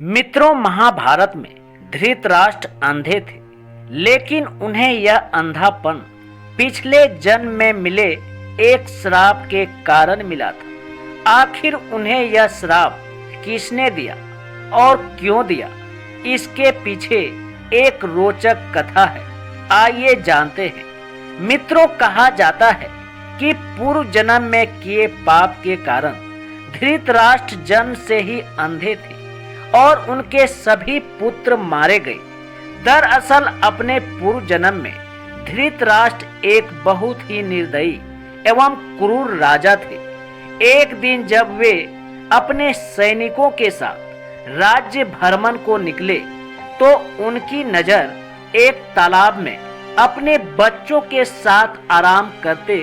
मित्रों, महाभारत में धृतराष्ट्र अंधे थे, लेकिन उन्हें यह अंधापन पिछले जन्म में मिले एक श्राप के कारण मिला था। आखिर उन्हें यह श्राप किसने दिया और क्यों दिया, इसके पीछे एक रोचक कथा है। आइए जानते हैं। मित्रों, कहा जाता है कि पूर्व जन्म में किए पाप के कारण धृतराष्ट्र जन्म से ही अंधे थे और उनके सभी पुत्र मारे गए। दरअसल अपने पूर्व जन्म में धृतराष्ट्र एक बहुत ही निर्दयी एवं क्रूर राजा थे। एक दिन जब वे अपने सैनिकों के साथ राज्य भ्रमण को निकले तो उनकी नजर एक तालाब में अपने बच्चों के साथ आराम करते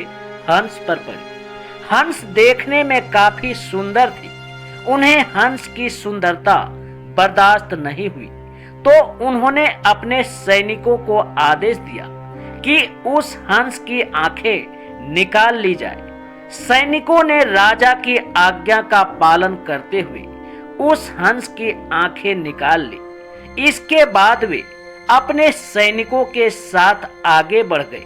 हंस पर पड़ी। हंस देखने में काफी सुंदर थी। उन्हें हंस की सुंदरता बर्दाश्त नहीं हुई तो उन्होंने अपने सैनिकों को आदेश दिया कि उस हंस की आंखें निकाल ली जाए। सैनिकों ने राजा की आज्ञा का पालन करते हुए उस हंस की आंखें निकाल ली। इसके बाद वे अपने सैनिकों के साथ आगे बढ़ गए।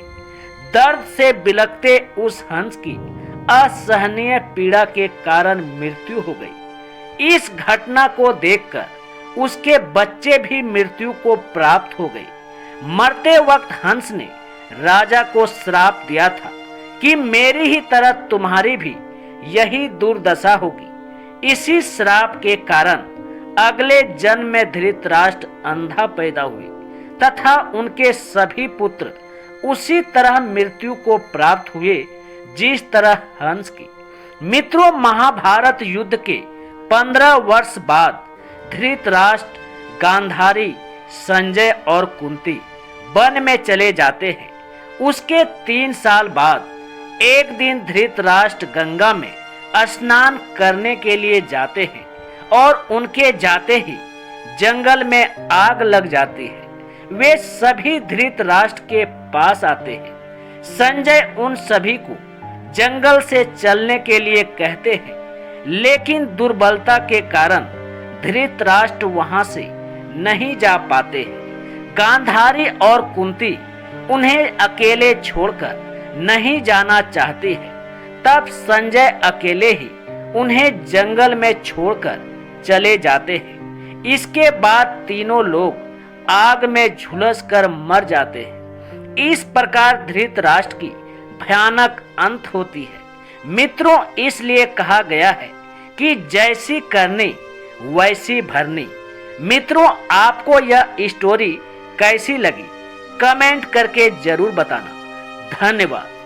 दर्द से बिलखते उस हंस की असहनीय पीड़ा के कारण मृत्यु हो गई। इस घटना को देखकर उसके बच्चे भी मृत्यु को प्राप्त हो गए। मरते वक्त हंस ने राजा को श्राप दिया था कि मेरी ही तरह तुम्हारी भी यही दुर्दशा होगी। इसी श्राप के कारण अगले जन्म में धृतराष्ट्र अंधा पैदा हुए तथा उनके सभी पुत्र उसी तरह मृत्यु को प्राप्त हुए जिस तरह हंस की। मित्रों, महाभारत युद्ध के 15 वर्ष बाद धृतराष्ट्र, गांधारी, संजय और कुंती वन में चले जाते हैं। उसके 3 साल बाद एक दिन धृतराष्ट्र गंगा में स्नान करने के लिए जाते हैं और उनके जाते ही जंगल में आग लग जाती है। वे सभी धृतराष्ट्र के पास आते हैं। संजय उन सभी को जंगल से चलने के लिए कहते हैं, लेकिन दुर्बलता के कारण धृतराष्ट्र वहां से नहीं जा पाते हैं। गांधारी और कुंती उन्हें अकेले छोड़कर नहीं जाना चाहती है। तब संजय अकेले ही उन्हें जंगल में छोड़कर चले जाते हैं। इसके बाद तीनों लोग आग में झुलस कर मर जाते हैं। इस प्रकार धृतराष्ट्र की भयानक अंत होती है। मित्रों, इसलिए कहा गया है कि जैसी करनी वैसी भरनी। मित्रों, आपको यह स्टोरी कैसी लगी कमेंट करके जरूर बताना। धन्यवाद।